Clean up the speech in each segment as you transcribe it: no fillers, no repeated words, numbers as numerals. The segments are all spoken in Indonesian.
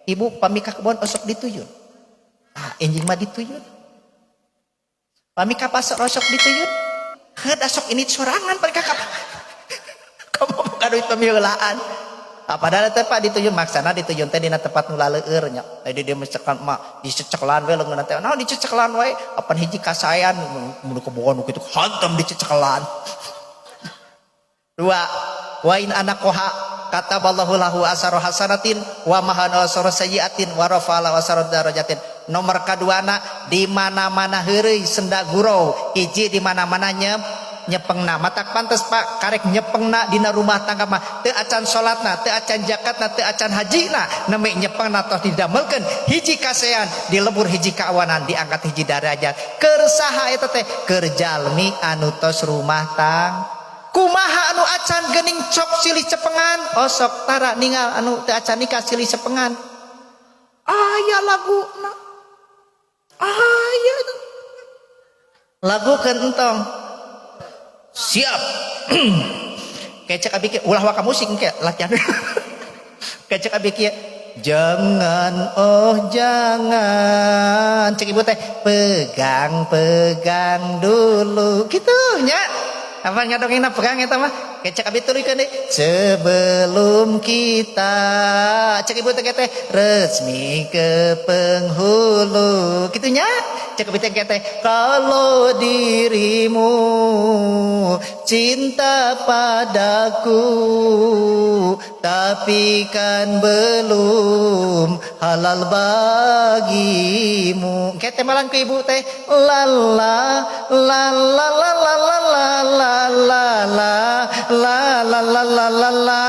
Ibu pamika kebon osok dituyun. Ah, enjing mah dituyun. Pamika pasok osok dituyun. Heud asok ini sorangan mereka kamu bukan duit pemiolaan. Padahal teh Pak dituyun maksana dituyun teh dina tempat nu laleur nya. Tadi dia mencekan mah dicecekelan we leungeun teh. Naon dicecekelan we? Apan hiji kasayan mun kebohon kitu hantam dicecekelan. Dua, wa in anakoha kataballahu lahu asaru hasanatin wa mahana asaru sayyiatin wa rafa'ala asaru darajatin. Nomor kaduana di mana-mana heureuy senda gurau, hiji di mana-mana nyepengna matak pantes Pak karek nyepengna dina rumah tangga mah teu acan salatna teu acan zakatna teu acan hajina neme nyepengna tos didamelkeun hiji kasean dilebur hiji kaawanan diangkat hiji derajat keur saha eta teh keur jalmi anu tos rumah tang kumaha anu acan geuning cok silih cepengan osok tara ningal anu teu acan nikah silih cepengan aya laguna aya lagu kentong siap kecek abi ulah waka musik ke latihan kecek abi jangan oh jangan cek ibu teh pegang dulu gitu nya apa ngadongina pegang eta mah kecek abi turikeun deui sebelum kita cek ibu teh resmi ke penghulu kitu nya cek abi teh kalau dirimu cinta padaku tapi kan belum halal bagimu kete malang ke ibu teh la la la la la la la la la la la la la la la la la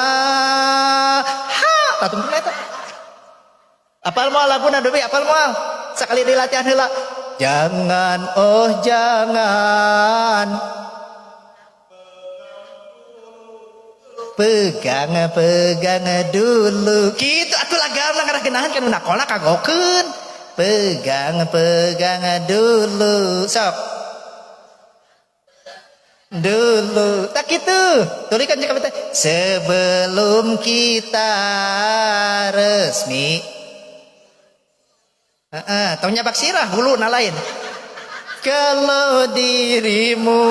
ha tatung eta apal moal laguna deui apal moal sakali di latihan heula jangan oh jangan pegang dulu gitu atuh lagarna ngaragenahan kan nakolna kagokeun pegang dulu sok dulu tak gitu tulikan jika betul sebelum kita resmi taunya baksirah hulu na lain kalau dirimu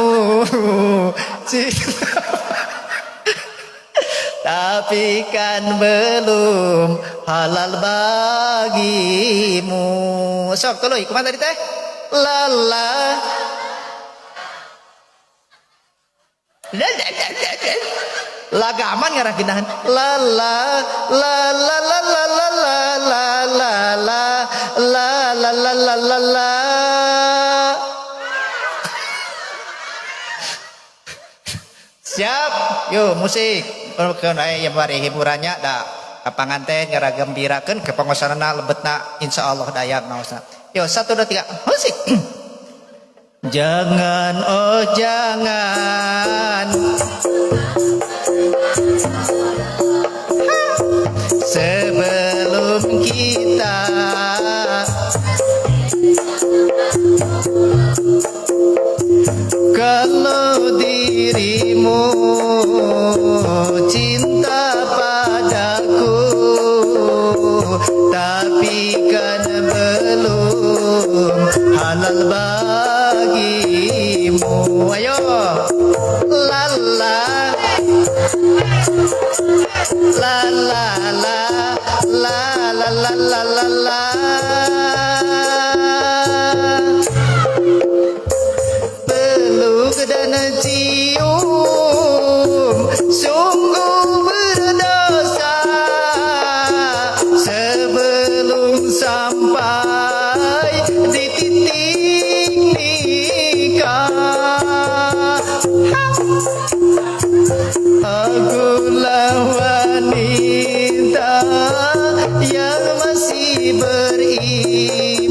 tapi kan belum halal bagimu sok tuluy kumaha tadi teh lala lagaman ngaragenahan la la la la la la la la la la la la la la la la la siap yuk musik perkeun aya bari hiburannya da kapanganten ngaragembirakeun kepangosanana lebetna insyaallah dayak naosna yo 1 2 3 musik jangan oh jangan sebelum kita kalau dirimu cinta padaku tapi kan belum halal bagimu ayo lala la la la la la la la la la peluk dan cium sungguh berdosa sebelum sampai di titik nikah akulah wanita yang masih beriman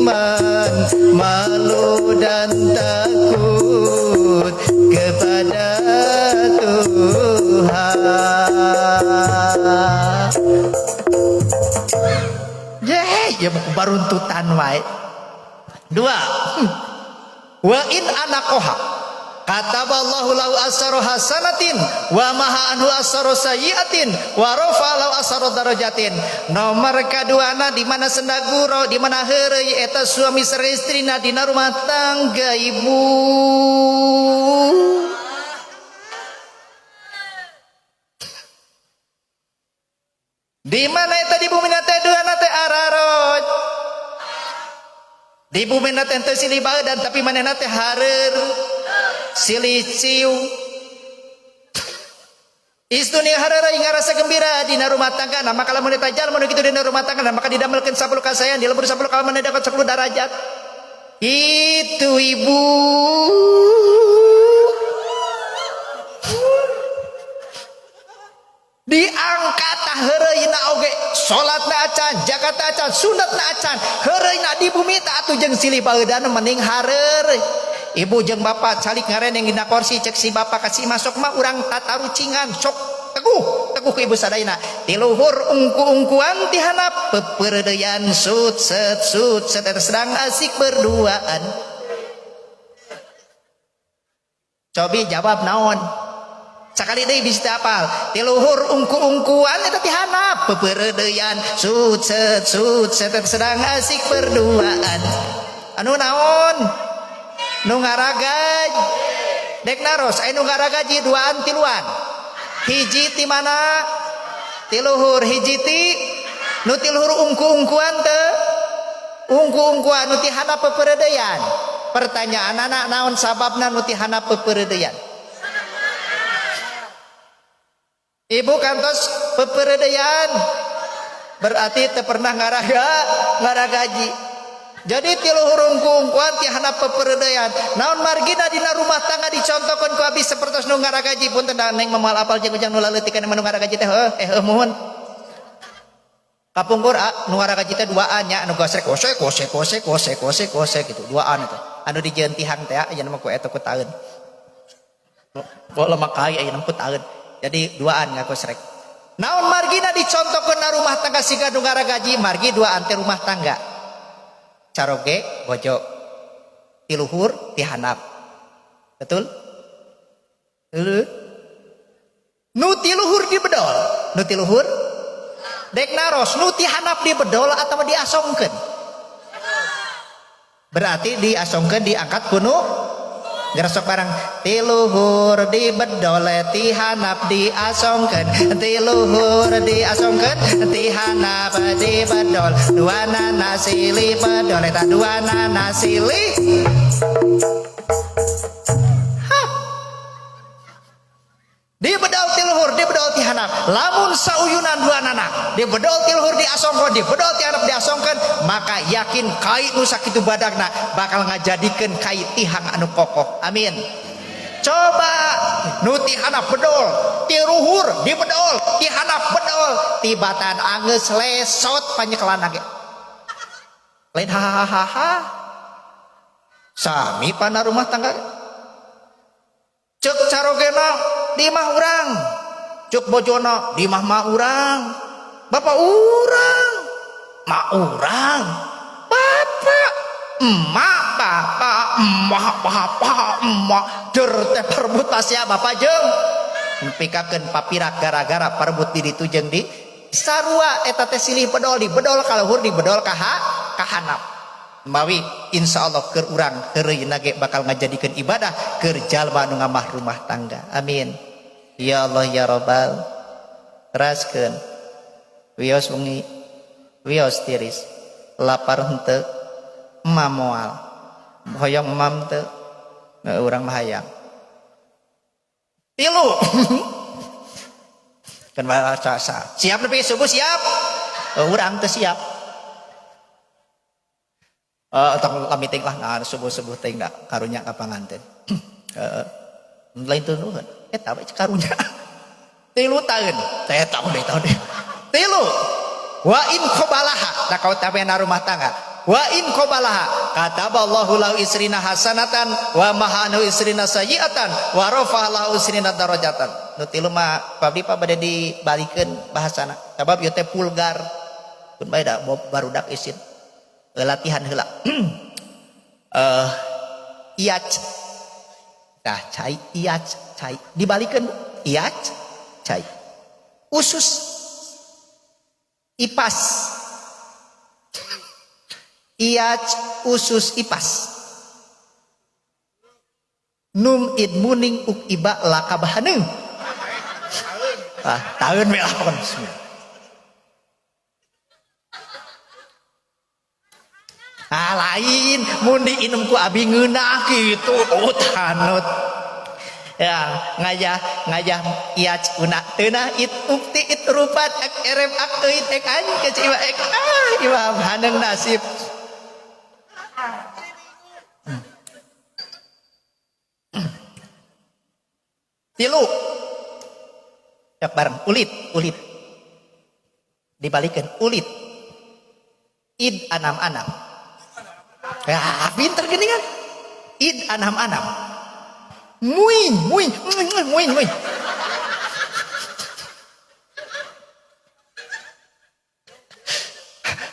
malu dan takut kepada Tuhan ya baruntutan wae 2 wa in anakoha kataballahu lahu asaro hasanatin wa maha anhu asaro sayyiatin wa rafa'alahu asaro darajatin. Nomor kaduana di mana sendaguro di mana heureuy eta suami sareng istrina dina rumah tangga ibu. Di mana eta di bumi teh duana teh araroj. Di bumi teh teu silih baeudan tapi manehna teh hareur. Silih ciu istuni harara ngarasa gembira dina rumah tangga nah maka lamun eta jalma nu kitu dina rumah tangga nah maka didamelkeun 10 kasayan di lembur 10 ka maneh dapat 10 derajat itu ibu. Diangkat heureuyna oge salatna acan zakatna acan sunatna acan heureuyna di bumi teh atuh jeung silih baeudan mending hareur. Ibu jeung bapak calik ngareneng dina kursi cek si bapak kasih masuk mah urang tatarucingan sok teguh ke ibu sadayana ti luhur ungku-ungkuan ti handap pepeureudeyan sut set sedang asik berduaan. Cobi jawab naon sakali deui bisa apal ti luhur ungku-ungkuan eta ti handap pepeureudeyan sut set sedang asik berduaan. Anu naon nu ngaragaj dek naros aya nu ngaragaji duaan tiluan hiji ti mana ti luhur hiji ti nu ti luhur ungku-ungkuan teu ungku-ungkuan nu ti handap pepeureudeyan. Pertanyaan anak naon sababna nu ti handap pepeureudeyan? Ibu kantos pepeureudeyan berarti teu pernah ngaragaji. Jadi ti luhur ungku-ungkuan ti handap pepeureudeyan. Naon margina dina rumah tangga dicontohkeun ku abdi sapertos nu ngaragaji punten neng memal apal jeung ujang nu laleutikeun nu ngaragaji teh muhun. Kapungkur nu ngaragaji teh duaan nya anu gosrek kose gitu duaan eta. Anu dijieun tihang teh aya mah ku eta ku taeun. Bola makai aya ku taeun. Jadi duaan ngagosrek. Naon margina dicontohkeun na rumah tangga siga nu ngaragaji margi duaan teh rumah tangga. Caroge bojo ti luhur ti handap betul nu ti luhur di bedol nu ti luhur dek naros nu ti handap di bedol atau diasongkeun berarti diasongkeun diangkat kuno geresok barang ti luhur di bedol ti handap diasongkeun ti luhur diasongkeun ti handap di bedol duana silih bedol eta duana silih di bedol ti luhur di bedol ti handap lamun sauyunan duanana di bedol ti luhur diasongkeun di bedol ti handap diasongkeun maka yakin kai nu sakitu badagna bakal ngajadikeun kai tihang anu kokoh. Amin. Coba nu ti handap bedol ti luhur di bedol ti handap bedol tibatan anggeus lesot panyeklan ge lain hahaha sami pana rumah tangga cek carogena di mah urang cuk bojona di mah urang bapak urang mak urang bapak emak bapak emak der teh perebut sia bapak jeung pikakeun papirak gara-gara perebut di ditu jeung di sarua eta teh silih bedol di bedol ka luhur di bedol ka handap mawi insyaallah keur urang heureuyna ge bakal ngajadikeun ibadah keur jalma nu ngamah rumah tangga. Amin ya Allah ya Rabbal. Teraskeun wios wengi wios tiris lapar henteu emam moal hoyong emam teu urang mah hayang tilu kan bahasa siap nepi subuh siap urang teu siap tong lamiting lah nah subuh-subuh teh enggak karunya ka panganten lain teu nuhun eta we karunya 3 taun teh eta deui tahun 3 wa in qabalaha da kau tabena rumah tangga wa in qabalaha kataballahu lahu isrina hasanatan wa mahanu isrina sayyiatan wa rafa'alahu isrina darajatan. Nu tilu mah pabdi pa bade dibalikeun bahasana sabab ieu teh vulgar pun bae da barudak isin latihan heula iac Tah cai iaj cai dibalikeun iaj cai. Usus ipas. Iaj usus ipas. Num id muning uk iba lakabahaneung. Taeun we lakon. Lain mun diinum ku abi ngeunah kitu tanut. Ya, ngajah iaj una teunah it ukti it rupat ek erem ak teuit ek anj ke ciwa ek iwa haneung nasib. Tilu yak bareng ulit dibalikeun ulit id anam-anam. Ya pinter gini kan id anam-anam muin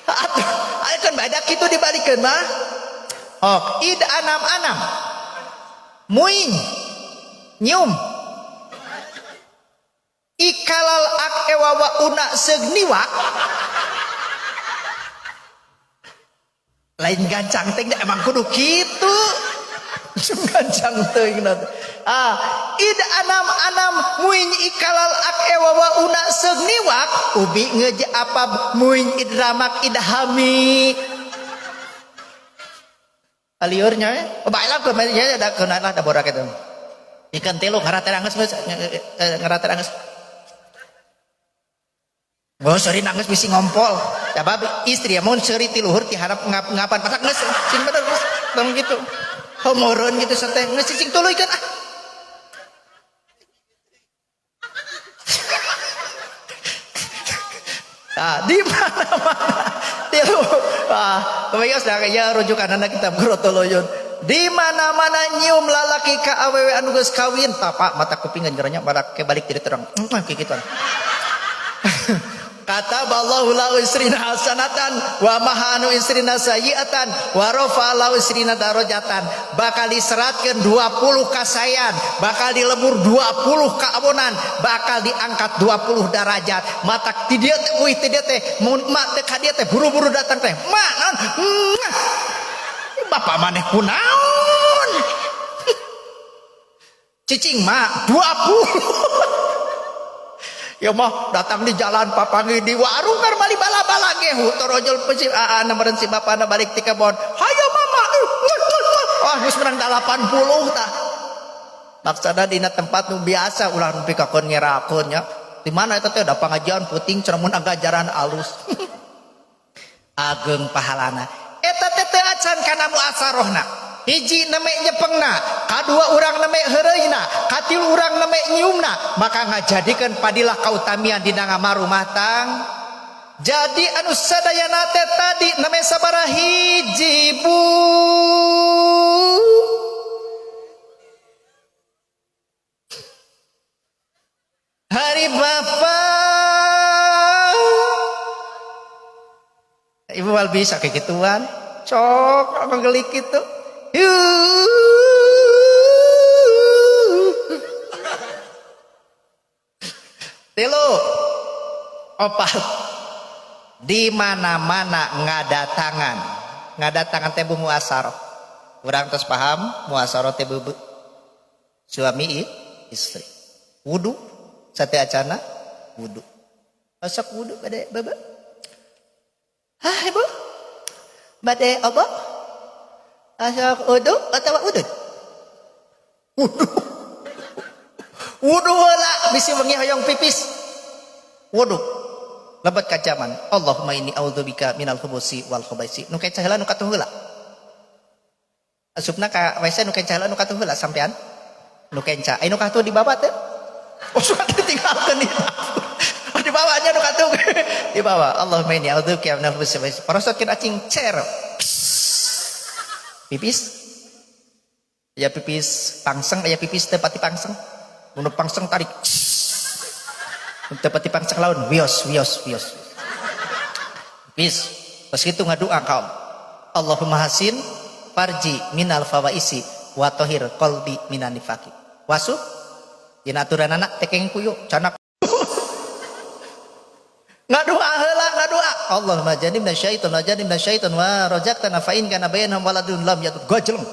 atuh kan badak kitu dibalikeun mah id anam-anam muin nyium ikalal ak ewawa una segniwa lain gancang teh emang kudu kitu gancang teh id anam muin ikalal ak ewawa una segniwa ubi ngeje apa muin idramak idhami aliurnya baiklah ke meja ada kenalah da borak itu ikan telo ngaraterangeus ngaraterangeus. Oh seri nangis bisi ngompol. Coba istri ya mun seri ti luhur ti harap ngapan patak geus sing bener geus tong gitu. Homoreun gitu sateh geus cicing tuluy kan di mana-mana tilu kebayang dah ya rujukan anak kitab Grotoloyon di mana-mana nyium lalaki ka awewe anu geus kawin tapak mata kupingan geranya badak ke balik diri terang kitu kata ballahu lahu isrina hasanatan wa mahanu isrina sayiatan wa rafa lahu isrina darajatan bakal diseratkeun 20 kasayan bakal dilebur 20 kaabonan bakal diangkat 20 derajat matak ti dieu teh euy ti dieu teh mun mak teh ka dieu teh buru-buru datang teh mak bapak maneh kunaon cicing mak 20 ya mah datang di jalan papangi di warung keur bali bala-bala gehu torojol pesi nameureun si bapana balik ti kebon hayo mama geus menang 80 tah maksudna dina tempat nu biasa ulah nepi ka kon ngerakeun nya di mana eta teh da pangajian puting cermun agajaran alus ageng pahalana eta teh teu acan kana muasarohna hiji neme nyepengna kadua urang neme heureuyna katilu urang neme nyiumna maka ngajadikeun padilah kautamian dina ngamaru matang jadi anu sadayana teh tadi neme sabaraha hiji bu hari bapak ibu wal bisa kayak gituan cok ngegelik gitu tilu opat di mana-mana ngadatangan teh muasarah urang tos paham muasarah teh beubeut suami istri wudu sate acana wudu masak wudu bade baba ibu bade apa asak wudu atau udud wudu heula bisi wengi hoyong pipis wudu lebat kajaman Allahumma inni a'udzubika minal khubusi wal khubaisi nu kenca heula nu katuh heula asupna ka WC nu kenca heula nu katuh heula sampean nu kenca anu katuh di bawah teh suka ditinggalkeun di bawahnya nu katuh di bawah Allahumma inni a'udzubika minal khubusi wal khubaisi parosotkeun acing cer pipis ya pipis pangseng ya pipis teu pati pangseng mun pangseng tarik teu pati pangseng laun wios pipis pas kitu ngadoa kaum Allahumma hasin farji minal fawaisi wa tahhir qalbi minan nifaqi wasu dina aturan anak tekeng kuyu canak ngadoa heula ngadoa Allahumma jannibna syaitan wa jannibna syaitan wa razaqtana fa in kana bainahum waladun lam yatub gojleng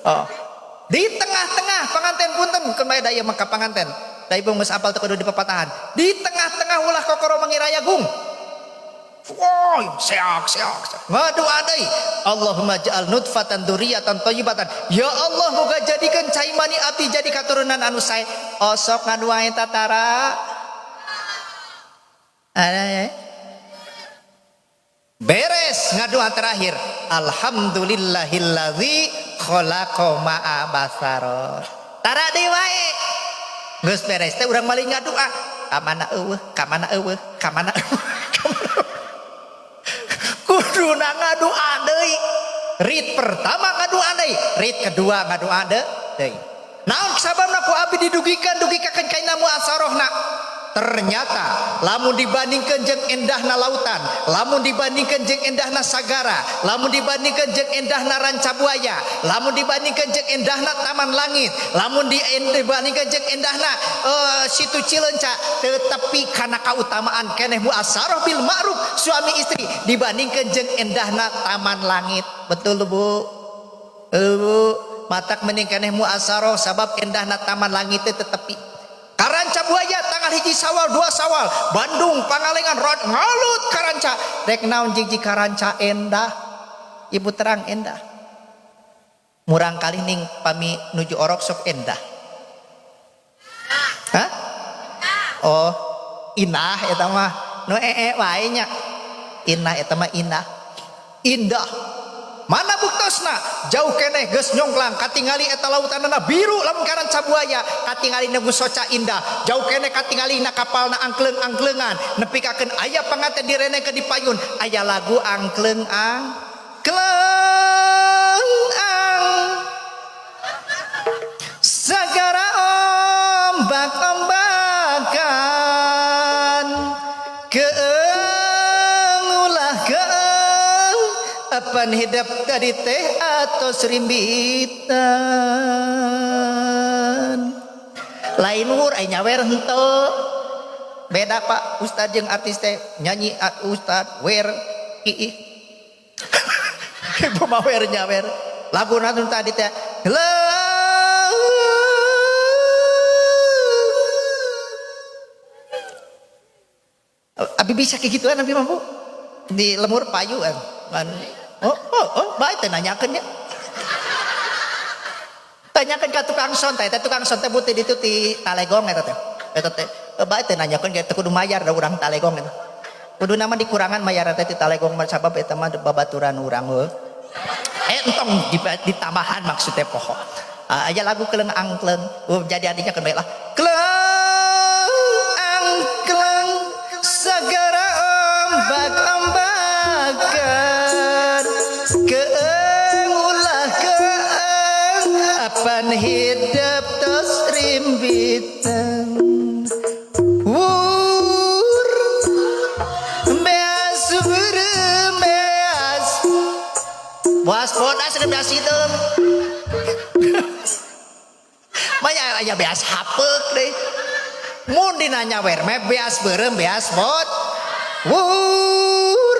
oh di tengah-tengah panganten punten kemaya daya maka panganten da ibu geus apal teu kudu di pepatahan di tengah-tengah ulah kokoro mangiraya gung woi seak ngadoa deui Allahumma ja'al nutfatan dzurriatan thayyibatan ya Allah boga jadikan cai mani abdi jadi katurunan anu sae osok ngadoa eta tara beres ngadoa terakhir alhamdulillahilladzi khalaqa ma'a basara tara deui wae geus beres teh urang maling ngadoa kamana eueuh kuduna ngadoa deui rit pertama ngadoa deui rit kedua ngadoa deui naon sababna ku abdi dugikakeun kaina muasarohna ternyata lamun dibandingkeun jeung endahna lautan lamun dibandingkeun jeung endahna sagara lamun dibandingkeun jeung endahna ranca buaya lamun dibandingkeun jeung endahna taman langit lamun dibandingkeun jeung endahna situ Cileunca tetapi kana kautamaan keneh muasaroh bil ma'ruf suami istri dibandingkeun jeung endahna taman langit betul Bu matak mending keneh muasaroh sabab endahna taman langit teh tetepi Karanca buaya tanggal 1 Sawal 2 Sawal Bandung Pangalengan rod ngalut karanca rek naon jiji karanca endah ibu terang endah murang kali ning pami nuju orok sok endah hah oh inah eta mah nu wae nya inah eta mah indah mana buktosna jauh keneh geus nyongklang katingali eta lautanana biru lamun karanca buaya katingali nu soca indah jauh keneh katingali na kapalna angkleung-angkleungan nepikakeun aya panganten direnengkeun di payun aya lagu angkleung sagara ombak-ombakan apan hidup dari teh atau serimbitan lain wur ay nyawer henteu beda Pak Ustad jeung artis teh nyanyi Ustad wer iih pemawer nyawer laguna tadi teh abi bisa kayak gituan abi mampu di lemur payu kan oh baik teh nanyakeun ya tanyakeun ka tukang son teh tukang son teh beuti ditu ti Talegong eta teh baik teh nanyakeun ge teu kudu mayar da urang Talegong eta kudu nama dikurangan mayar teh ti Talegong sabab eta mah babaturan urang heuh entong ditambahan maksudnya poho aya lagu Kleung Angkleung jadi adinya keun bae lah Kleung Angkleung sagara ombak-ombakan keung ulah keung apan hidup tos rimbitan wur beas beremeas buas bodas beas hideung maya aya beas hapeuk deui mun dina nyawer mah beas beureum beas bot wur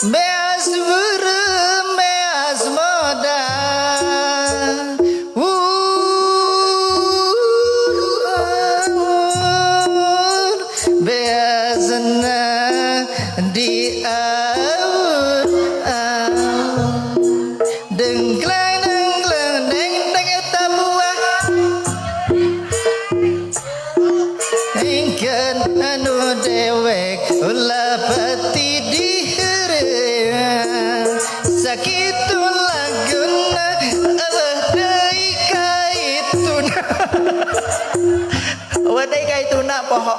beas beureum beas moda wur beasna di dengkleng dengkleng deng deng eta buah ingkeun anu dewek ulah pati diheureuh sakitu laguna eueuh deui kaituna eueuh deui kaituna poho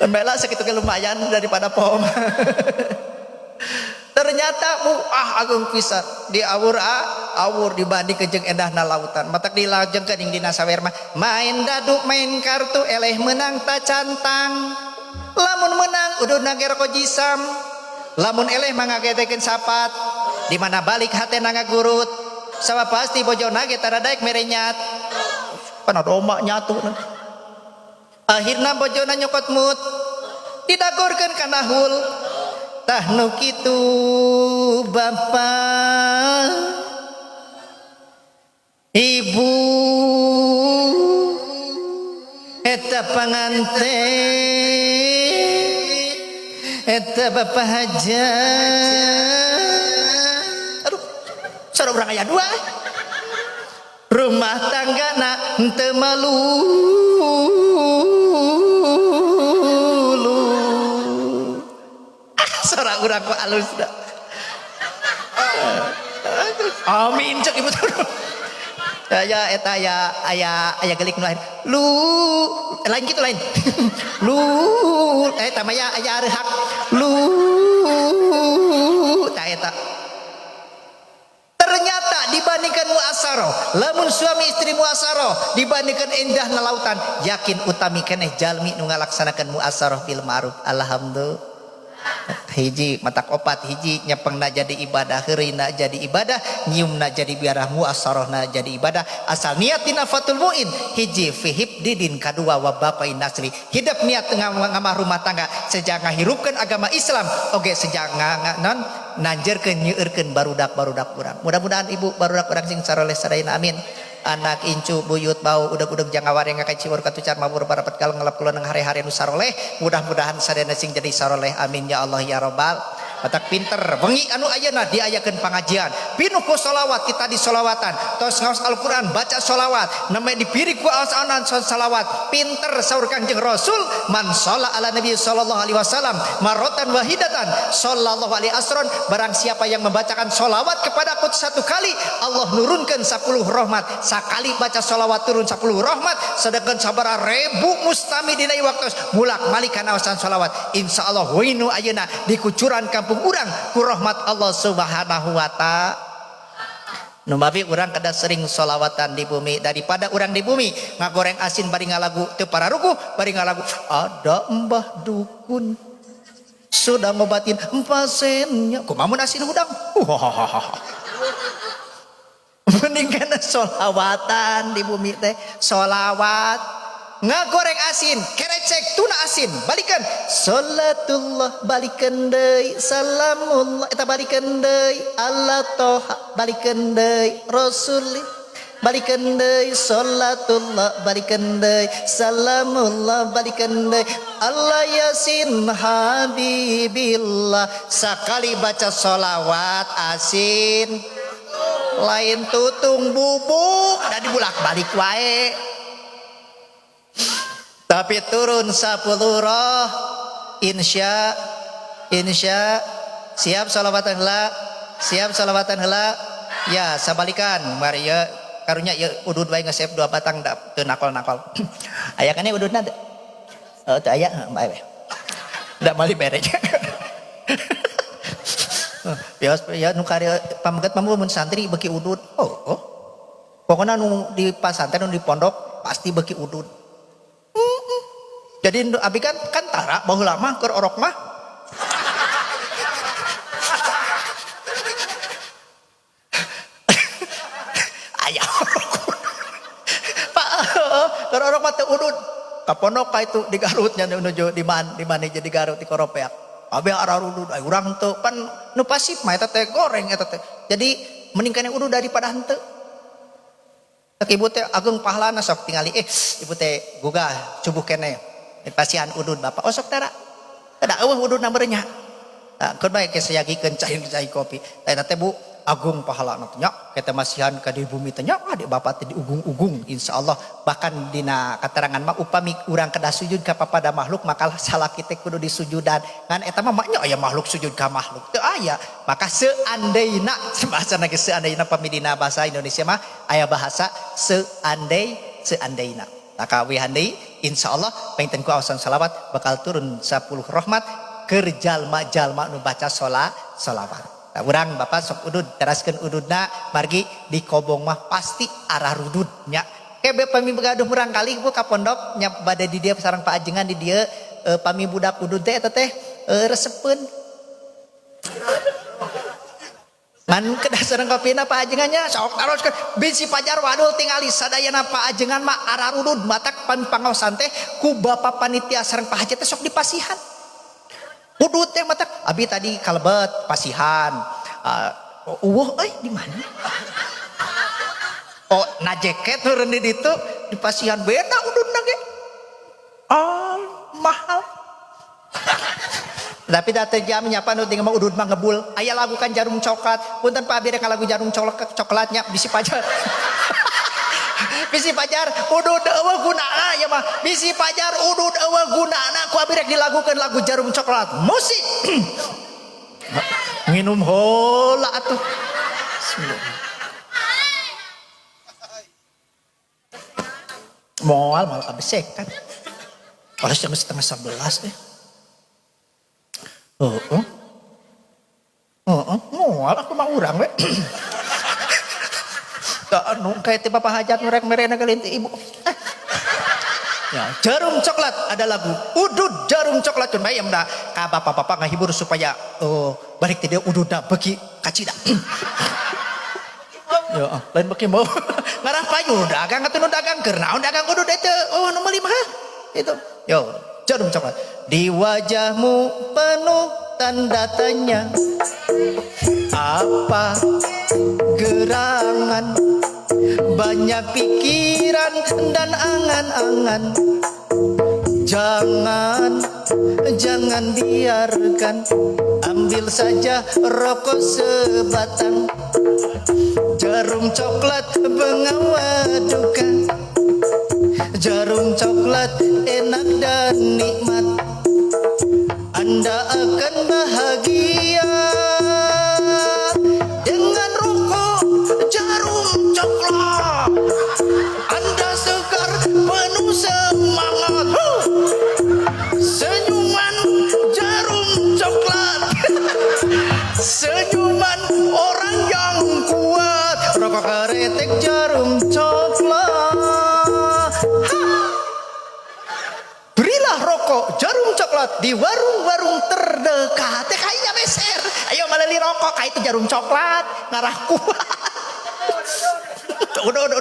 kan bela sakitu ge lumayan daripada poho ternyata agung pisan di awur dibanding jeung endahna lautan matak dilajengkeun ing dina sawer mah main dadu main kartu eleh menang ta cantang lamun menang udud nager ko jisam lamun eleh mangagetekeun sapat di mana balik hatena ngagurut sama pasti bojona ge tara daek merenyat kana doma nyatu akhirna bojona nyokot mut didagorkeun kana hul tah nu kitu bapak ibu eta panganten eta bapak hajat aduh sareng urang aya dua rumah tanggana henteu malulu sareng urang ku alus da amin cek ibu turun ya eta aya gelik nu lain lu lain gitu lain lu eta mah aya arehak lu ta eta ternyata dibandingkan muasaro lamun suami istri muasaro dibandingkan indah lautan yakin utami keneh jalmi nu ngalaksanakeun muasaro bil ma'ruf alhamdulillah hiji matak opat hiji nyepengna jadi ibadah heurina jadi ibadah nyiumna jadi biarah muasarahna jadi ibadah asal niatina fatul muin hiji fihib didin kadua wa bapai nasri hidup niat ngamah rumah tangga sejak ngahirupkeun agama Islam oge sejak non nanjeurkeun nyeueurkeun barudak urang mudah-mudahan ibu barudak urang sing saroleh sadayana amin anak incu buyut bau udag-udag jangawareng ngakay ciwur katucar mabur barapat kaleng ngelap kula nang hari-hari nu saroleh mudah-mudahan sadayana sing jadi saroleh amin ya Allah ya Rabbal matak pinter wengi anu ayeuna diayakeun pangajian pinuh ku sholawat kita di sholawatan tos ngaos Al-Qur'an baca sholawat namanya dipirik ku aos-aonan sholawat pinter saur Kangjeng Rasul man sholla ala nabi sallallahu alaihi wasallam marratan wahidatan sallallahu alaihi asron barang siapa yang membacakan sholawat kepada aku satu kali Allah nurunkan 10 rahmat sakali baca sholawat turun 10 rahmat sedangkan sabaraha ribu mustami dina waktu mulak malik kana aosan sholawat insyaallah winu ayeuna dikucuran kampung urang ku rahmat Allah subhanahu wa ta'ala nu mabi urang kada sering sholawatan di bumi daripada urang di bumi ngagoreng asin bari ngalagu teu pararuku bari ngalagu ada mbah dukun sudah ngobatin pasiennya kumaha mun asin hudang mending kana sholawatan di bumi teh sholawat ngagoreng asin kerecek tuna asin balikan salatullah balikan deui salamullah eta balikan deui Allah toha balikan deui rasulillah balikan deui salatullah balikan deui salamullah balikan deui Allah yasin habibillah sakali baca sholawat asin lain tutung bubuk dan dibulak balik wae tapi turun 10 roh insya siap sholawatan heula ya sabalikan mari ya karunya ya udud wae ngesep 2 batang da teu nakol-nakol aya kana ududna teu teu aya bae da mali berek ya nu karya pamegat mun santri beki udud oh pokona nu di pasantren nu di pondok pasti beki udud jadi abi kan tara baheula mah keur orok mah aya Pak keur orok mah teu udud ka pondok ka itu di Garut nya nuju di mana jadi Garut di Koropeak abi arah udud ai urang teu pan nu pasif mah eta teh goreng eta teh jadi mending kana udud daripada henteu tak ibu teh agung pahalana sok tingali ibu teh gugah cubuh keneh pasian udud bapak osok tara ada eueuh udud nambernya keur bae ke sayagikeun cai kopi eta teh Bu agung pahalana teh nya kita masihan ka di bumi teh nya adik bapak teh diugung-ugung insyaallah bahkan dina katerangan mah upami urang kada sujud ka papada makhluk maka salaki teh kudu disujudan ngan eta mah nya aya makhluk sujud ka makhluk teu aya maka seandaina bahasa ge seandaina pamidina bahasa Indonesia mah aya bahasa seandaina maka wihandi insyaallah pengten ku aosan salawat bakal turun 10 rahmat keur jalma-jalma nu baca sholawat. Nah, urang bapak sok udud teraskeun ududna margi di kobong mah pasti arah rududnya. Kebe pami begaduh urang kali ku ka pondok nya bade di dieu sareng paajengan di dieu pami budak udud teh eta teh resepeun. Ngan kedasaran kopina paajengannya sok taros ke bisi pajar wadul tingali sadayana paajengan mah ararudud matak pan pangaosan teh ku bapa panitia sareng pahaji teh sok dipasihan. Udud teh matak abi tadi kalebet pasihan. Di mana? Oh, na jaket turun di ditu di pasihan beda ududna ge. Mahal. Tapi data jam nyapa nu tinggal udud mah ngebul. Aya lagu kan jarum coklat. Punten Pak Abir lagu jarum coklatnya bisi pajar. Bisi pajar udud eueuh gunana ya mah. Bisi pajar udud eueuh gunana ku Abir dilagukeun lagu jarum coklat. Musik. Minum heula atuh. Moal malah kabesek kan. Kalau jam 10:30 deh. Moal aku mah urang we. Tak anu kayak tiba hajat merek merena kelinti ibu. Ya, jarum coklat ada lagu. Udud jarum coklat cun bayam dah. Ka bapak-bapak ngahibur supaya balik tidak ududna beki kacida. Ya, lain beki mau. Ngarah payu dagang atuh nu dagang keur naon dagang udud teh. Nu meuli mah. Itu. Yo, jarum coklat. Di wajahmu penuh tanda tanya. Apa gerangan? Banyak pikiran dan angan-angan. Jangan biarkan. Ambil saja rokok sebatang. Jarum coklat pengawaduka. Jarum coklat enak dan nikmat. Anda akan bahagia dengan rokok jarum coklat. Anda segar penuh semangat. Senyuman jarum coklat. Senyuman orang yang kuat. Rokok keretek jarum coklat. Berilah rokok jarum coklat di warung-warung terdekat. Kayaknya beser. Ayo maleli rokok kayak itu jarum coklat ngarah kuat. Udud.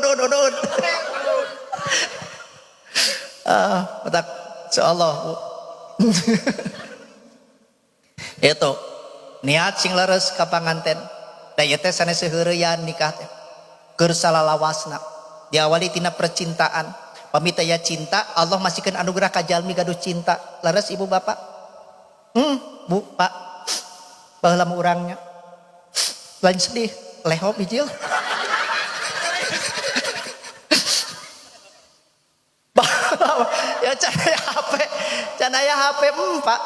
Matak insyaallah. Itu niat sing leres ka panganten. Da ieu teh sanes heureuyan nikah teh. Keur salalawasna. Diawali tina percintaan. Pamitaya cinta, Allah masihkan anugerah kajalmi gaduh cinta. Laras ibu bapak? Bu, pak. Baheula mah urangnya. Lain sedih, leho bijil. Ya can aya HP, pak.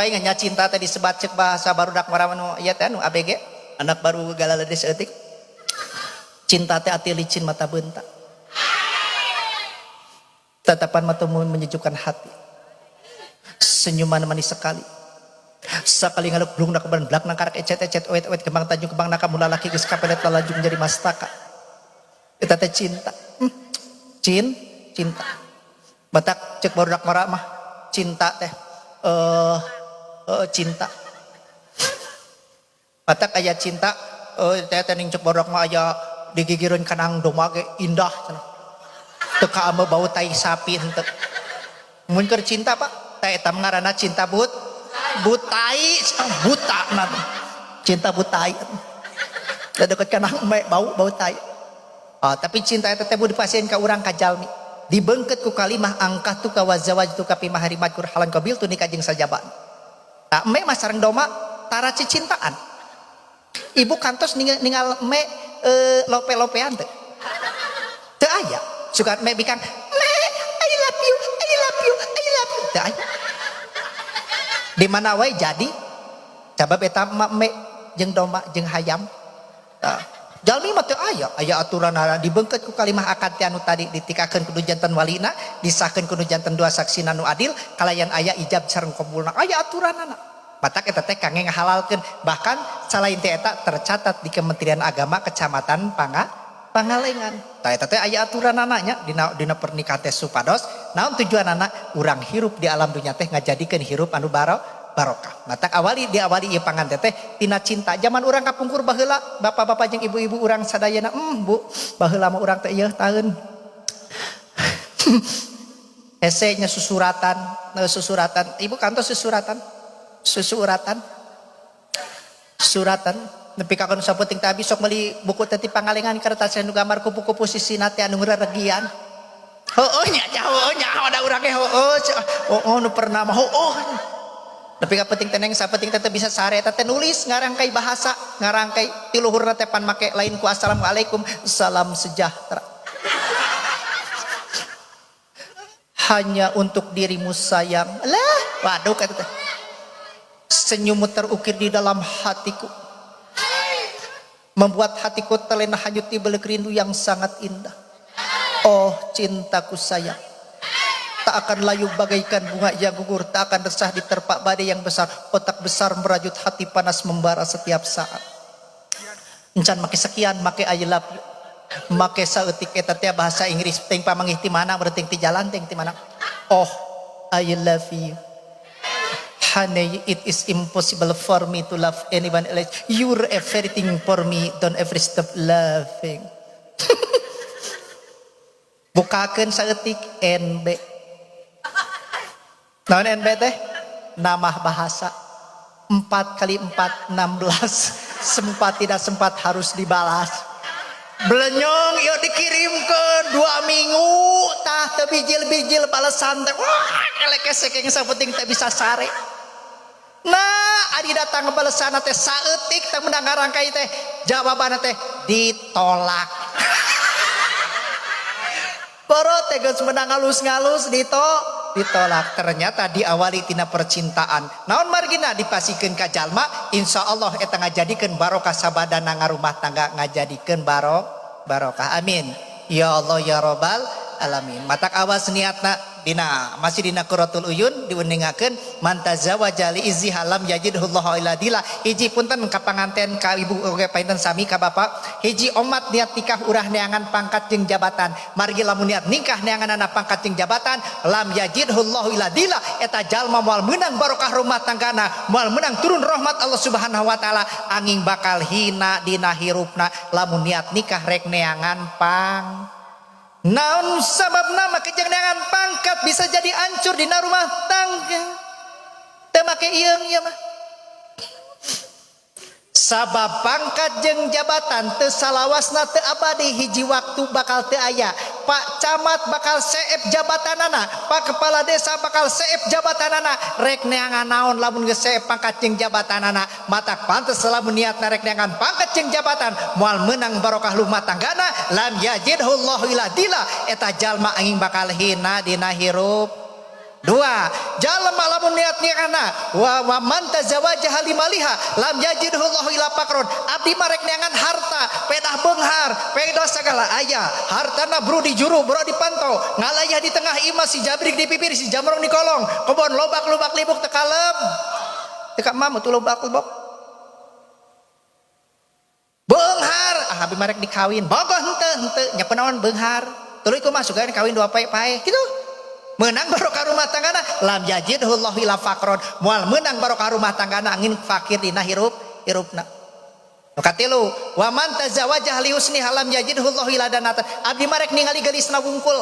Paingannya cinta tadi sebat cek bahasa barudak marawan ieu teh anu ABG, anak baru galaleudeus eutik. Cinta teh ati licin mata beuntak. Tatapan matamu menyejukkan hati. Senyuman manis sekali. Sakali ngaluk blung nak keban blak nang karek ecet oet kembang tanjung kembang naka mula laki geus kapelet lalaju menjadi mastaka. Eta teh cinta. Cinta. Batak cek barudak mara mah cinta teh. Cinta. Batak aya cinta teh ning cek barudak mah aya digigireun kanang doma ge indah cenah. Teka ama bau tai sapi henteu. Mun keur cinta pak, teh eta ngaranna cinta butai, buta nanti. Cinta butai. Da deket kana bau tai. Tapi cinta eta teh dipasieun ka urang ka jalmi. Dibeungkeut ku kalimah angkatu ka wazawajtu ka fi maharimat kurhalan qabil tu nikah jeung sajaban. Tah eme mah sareng doma tara cicintaan. Ibu kantos ningal eme lope-lopean teh. Teu aya. Suka me bikan me I love you teu aya. Di mana wae jadi coba beta me jeung domba jeung hayam. Jalmi mah teu aya aturan dibeungkeut ku kalimah akad anu tadi ditikakeun kudu janten walina, disahkeun kudu janten dua saksina nu adil, kalayan aya ijab sareng qabulna. Aya aturanana. Batak eta teh kangge ngahalalkeun, bahkan selain teh eta tercatat di Kementerian Agama Kecamatan Pangalengan. Tah eta teh aya aturanana nya dina pernikahan teh supados naon tujuanana urang hirup di alam dunya teh ngajadikeun hirup anu barokah. Matak diawali ieu panganten teh tina cinta. Zaman urang kapungkur baheula, bapak-bapak jeung ibu-ibu urang sadayana, Bu, baheula mah urang teh ieu taeun. Esenya susuratan. Ibu kantos susuratan. Nepi ka kana sapenting teh abis sok meuli buku teh ti pangalengan kertas anu gambar kupu-kupu sisina teh anu ngeureregian. Heueuh nya ada urang ge heueuh nu pernah mah heueuh. Nepi ka penting teh neng sapenting teh bisa sare eta teh nulis ngarangkai bahasa, ngarangkai ti luhurna teh pan make lain ku assalamualaikum, salam sejahtera. Hanya untuk dirimu sayang. Lah, waduh kata teh. Senyummu terukir di dalam hatiku. Membuat hatiku terlena hanyut di belik rindu yang sangat indah. Oh cintaku sayang. Tak akan layu bagaikan bunga yang gugur. Tak akan resah diterpa badai yang besar. Otak besar merajut hati panas membara setiap saat. Encan make sekian, make I love you. Make saeutik eta teh bahasa Inggris teh pamangih ti mana berarti ti jalan teh ti mana. Oh I love you. Honey, it is impossible for me to love anyone else. You're everything for me. Don't ever stop loving. Bukakeun saeutik NB. Naon NB teh? Nama bahasa. 4 kali 4 16. Sempat tidak sempat harus dibalas. Belenyong yuk dikirimkan 2 minggu tah teu bijil-bijil balasan teh. Wah, elekesek yang sapenting teh bisa sare. Nah, adi datang balasan teh saeutik teh menang ngarangkai teh jawaban teh ditolak. Poro teh geus menang ngalus-ngalus ditolak. Ternyata diawali tina percintaan. Naon margina dipasikeun ka jalma, insyaallah eta ngajadikeun barokah sabadana ngarumah tangga, ngajadikeun barokah. Amin. Ya Allah ya Rabbal alamin. Matak awas niatna masih dina Quratul Uyun diuningakeun man tazawaja li izzi halam yajidhullahu ila dila. Hiji punten ka panganten ka ibu oge painten sami ka bapak. Hiji omat niat nikah urah neangan pangkat jeung jabatan. Margi lamun niat nikah neanganna pangkat jeung jabatan, lam yajidhullahu ila dila. Eta jalma moal meunang barokah rumah tanggana, moal meunang turun rahmat Allah Subhanahu wa taala, angin bakal hina dina hirupna lamun niat nikah rek neangan naon sabab nama kejengneangan pangkat bisa jadi hancur di rumah tangga. Teu make ieu mah. Sabab pangkat jeung jabatan teu salawasna teu abadi, hiji waktu bakal teu aya. Pak camat bakal seep jabatanana, Pak kepala desa bakal seep jabatanana. Rek neangan naon lamun geus seep pangkat jeung jabatanana, matak pantes lamun niatna rek neangan pangkat jeung jabatan moal meunang barokah rumah tanggana, lam yajidhullahu ila dila. Eta jalma angin bakal hina dina hirup. 2. Jalma lamun niat niatna wa man tazawaja halimaliha lam yajidhullahu ila faqron. Abdi mah rek neangan harta, pedah beunghar, pedah sagala aya. Hartana bro di juru, bro dipantau, ngalayah di tengah imah, si jabrik di pipir, si jamrong di kolong, kebon lobak-lobak libuk teu kalem. Teu ka mah tuh lobak-lobak. Beunghar, abdi mah rek dikawin. Bogoh henteu, nya penaon beunghar. Tuluy kumaha sugan kawin 2 pae kitu. Menang barokah rumah tanggana lam yajidhullahu ila faqron, moal menang barokah rumah tanggana angin fakir dina hirupna. Katilu wa man tazawaja li husni halam yajidhullahu ila danatan. Abdi marek ningali gelisna wungkul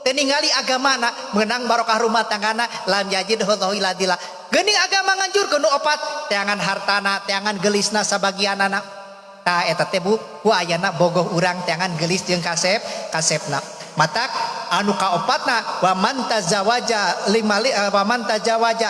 teu ningali agamana, menang barokah rumah tanggana lam yajidhullahu ila dila. Geuning agama nganjurkeun nu opat, teangan hartana, teangan gelisna sabagianana. Tah eta teh bu ayana bogoh urang teangan gelis jeung kasepna. Matak anu kaopatna wa man tazawaja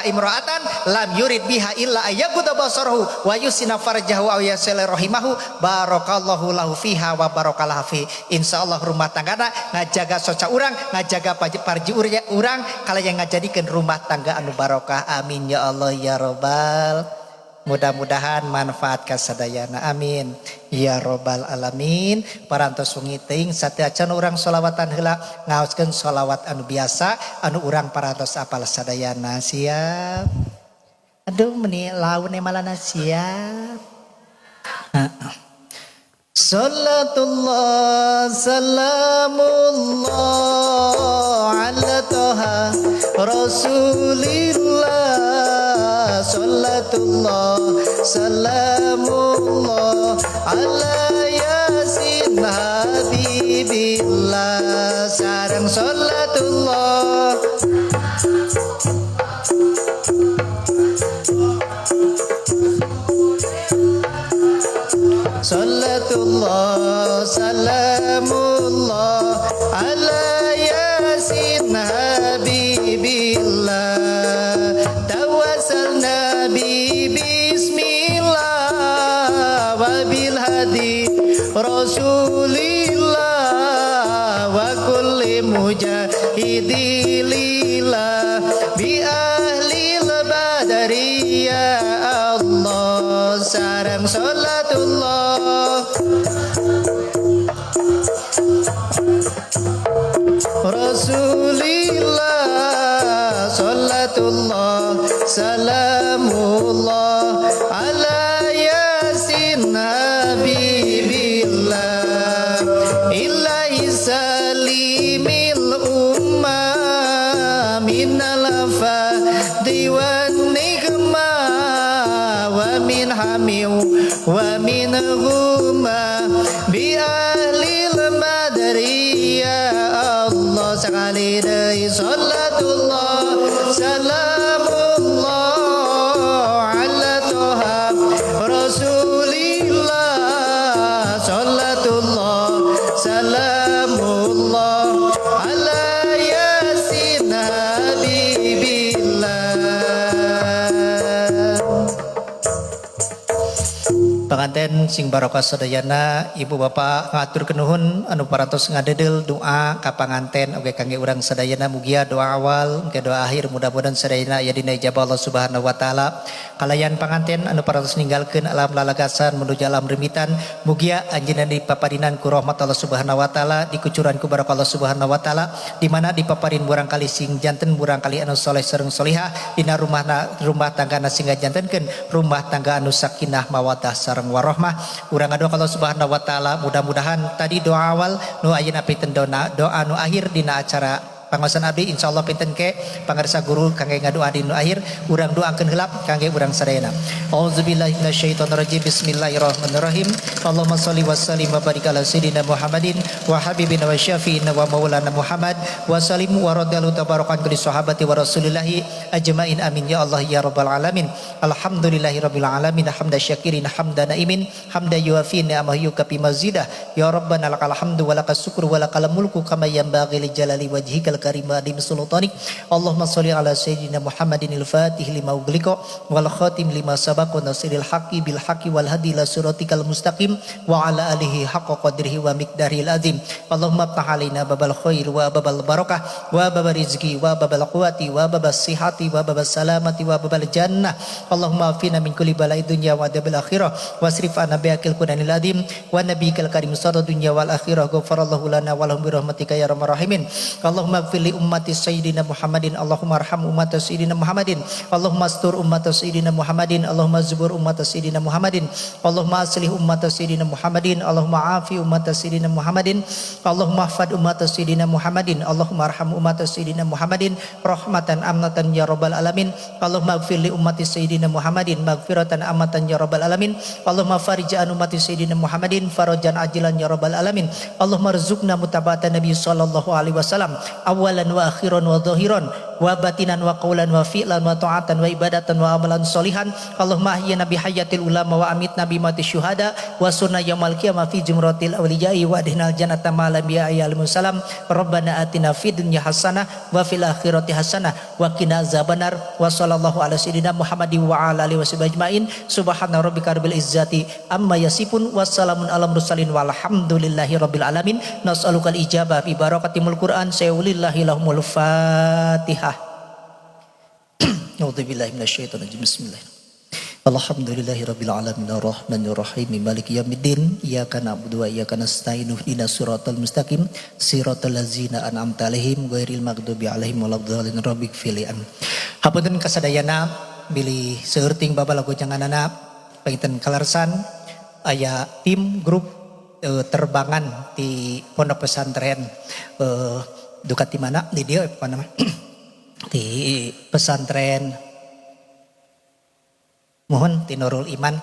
imra'atan lam yurid biha illa ayyaguda basarahu wa yusina farjahu aw yasil rahimahu barakallahu lahu fiha wa barakalahu fi. Insyaallah rumah tanggana ngajaga soca urang, ngajaga parji urang kalaya ngajadikeun rumah tangga anu barokah. Amin ya Allah ya Rabbal. Mudah-mudahan manfaat kasadayana. Amin ya Rabbal alamin. Parantos wengi teuing sateacan urang sholawatan heula, ngaoskeun sholawat anu biasa anu urang parantos apal sadayana. Siap? Aduh meni laun emalana siap. Salatullah salamullah ala toha rasulillah salamullah ala yasin habibillah sareng salatullah salatullah salamullah ala yasin habibillah tawassalna bi bismillah wa bil hadi rasulillah wa kulli mujahidilillah bi ahlil badari ya Allah sareng salatullah Rasulillah salatullah salamullah ala yasin habibillah ilahi salimil ummah minal fadhi wan nikmah wa min hamiu wa min huma bi ahlil madari ya Allah sekali deui salatullah salamullah ala toha rasulillah salatullah salamullah ala yasin habibillah. Panganten sing barokah sadayana ibu bapak ngatur kenuhun anu parantos ngadedel doa ka panganten oge kangge urang sadayana mugia doa awal ke doa akhir mudah-mudahan sadayana aya dina ijabah Allah Subhanahu wa taala kalayan panganten anu parantos ninggalkeun alam lalagasan menuju alam remitan mugia anjeunna dipaparinan ku rahmat Allah Subhanahu wa taala dikucuran ku barokah Allah Subhanahu wa taala di mana dipaparin burang kali sing janten burang kali anu soleh sareng solihah dina rumah tanggana sing jantenkeun rumah tangga anu sakinah mawaddah sareng warahmah urang ngadoa Allah Subhanahu wa taala mudah-mudahan tadi doa awal nu ayeuna piteun doa nu akhir dina acara pangaosan abdi insyaallah pinten ke pangarsa guru kangge ngadoa di nu akhir urang doakeun heula kangge urang sadayana auzubillahi minasyaitonir rajim bismillahirrahmanirrahim Allahumma shalli wa sallim wa barik ala sayidina Muhammadin wa habibina wa syafiina wa maulana Muhammad wa sallim wa radhiyallahu tabarakan kulli sahabati wa rasulillahi ajmain amin ya Allah ya rabbal alamin alhamdulillahi rabbil alamin hamda syakirin hamda naimin hamda yuafi ni'amahu yukafi mazidah ya rabbana lakal hamdu wa lakas syukru wa lakal mulku kama yanbaghi li jalali wajhikal karim adim sultanik Allahumma sholli ala sayyidina Muhammadin al-fatih lima ughliqa wal khatim lima sabaqa nasiril haqqi bil haqqi wal hadi ila siratikal mustaqim wa ala alihi haqqa qadrihi wa miqdaril azim Allahumma ftah alaina babal khair wa babal barakah wa babal rizqi wa babal quwati wa babal sihhati wa babal salamati wa babal jannah Allahumma afina min kulli bala'i dunya wa adabil akhirah wasrif anna bi'akil kunanil adim wa nabiyikal karim sada dunya wal akhirah ghafarallahu lana wa lahum bi rahmatika ya arhamar rahimin Allahumma fili ummati sayyidina Muhammadin Allahumma arham ummata sayyidina Muhammadin Allahumma astur ummata sayyidina Muhammadin Allahumma zubur ummata sayyidina Muhammadin Allahumma aslih ummata sayyidina Muhammadin Allahumma afi ummata sayyidina Muhammadin Allahumma ahfad ummata sayyidina Muhammadin Allahumma arham ummata sayyidina Muhammadin rahmatan amnatan ya rabbal alamin Allahumma fili ummati sayyidina Muhammadin maghfiratan amatan ya rabbal alamin Allahumma farij an ummati sayyidina Muhammadin farajan ajilan ya rabbal alamin Allahumma rzuqna mutabatan nabi sallallahu alaihi wasallam awalan wa akhiran wa zahiran wa batinan wa qaulan wa fi'lan wa ta'atan wa ibadatan wa amalan solihan Allahumma ahyina bi hayatil ulama wa amitna bi mati syuhada wa sunna yaumil qiyamah fi jumratil awliyai wa adhinal jannata ma lam ya'al musallam rabbana atina fid dunya hasanah wa fil akhirati hasanah wa qina azabannar wa sallallahu ala sayyidina Muhammadin wa ala alihi washabihi ajmain subhana rabbika rabbil izzati amma yasifun wassalamun ala mursalin walhamdulillahi rabbil alamin nas'alukal ijabah bi barakatimul Qur'an sayulillahi lahumul Fatihah. A'udzubillahi minasyaitonir rajim. Bismillah. Alhamdulillahi rabbil alamin arrahmanir rahim maliki yaumiddin iyyaka na'budu wa iyyaka nasta'in ihdinas siratal mustaqim siratal ladzina an'amta 'alaihim ghairil maghdubi 'alaihim waladdallin rabbik filian. Hapunten kasadayana bilih seurting babalagu janganana panginten kalarsan aya tim grup terbangan di pondok pesantren dukat di mana di dia apa nama di pesantren Mohon tinurul iman.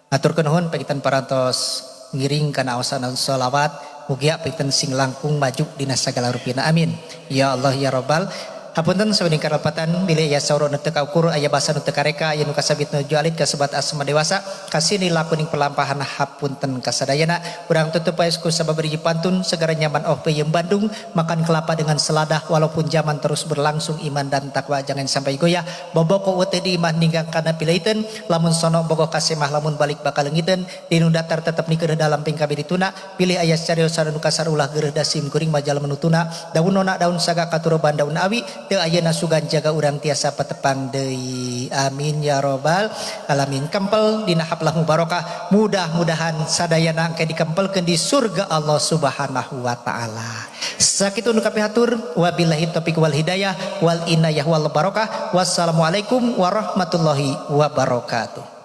Aturkeun nuhun pagitan parantos ngiring kana aosana sholawat. Mugia pagitan sing langkung maju dina sagala rupina. Amin. Ya Allah ya Rabbal. Hapunten sawening karepatan bilih aya sauro nu teu kaukur aya basa nu teu kareka aya nu kasabit nuju alit kasebat asma dewasa kasini lakuning pelampahan hapunten kasadayana urang tutup paes ku sababari pantun segara nyaman peuyeum Bandung makan kelapa dengan seladah walaupun zaman terus berlangsung iman dan takwa jangan sampai goyah boboko teu di imah ninggang kana pileuten lamun sono bogoh kasemah lamun balik bakal leungiteun dinu datar tetep nikeun dalam pingkabirituna pilih aya cariosa nu kasar ulah geureuh dasim kuring majal menutuna daunna daun saga katuroban daun awi teu ayeuna sugan jaga urang tiasa patepang deui. Amin ya robbal alamin. Kempel dina haplah mubarokah, mudah-mudahan sadayana engke dikempelkeun di surga Allah Subhanahu wa taala. Sakitu nu kapihatur wabillahi taufiq wal hidayah wal inayah wal barokah. Wassalamualaikum warahmatullahi wabarakatuh.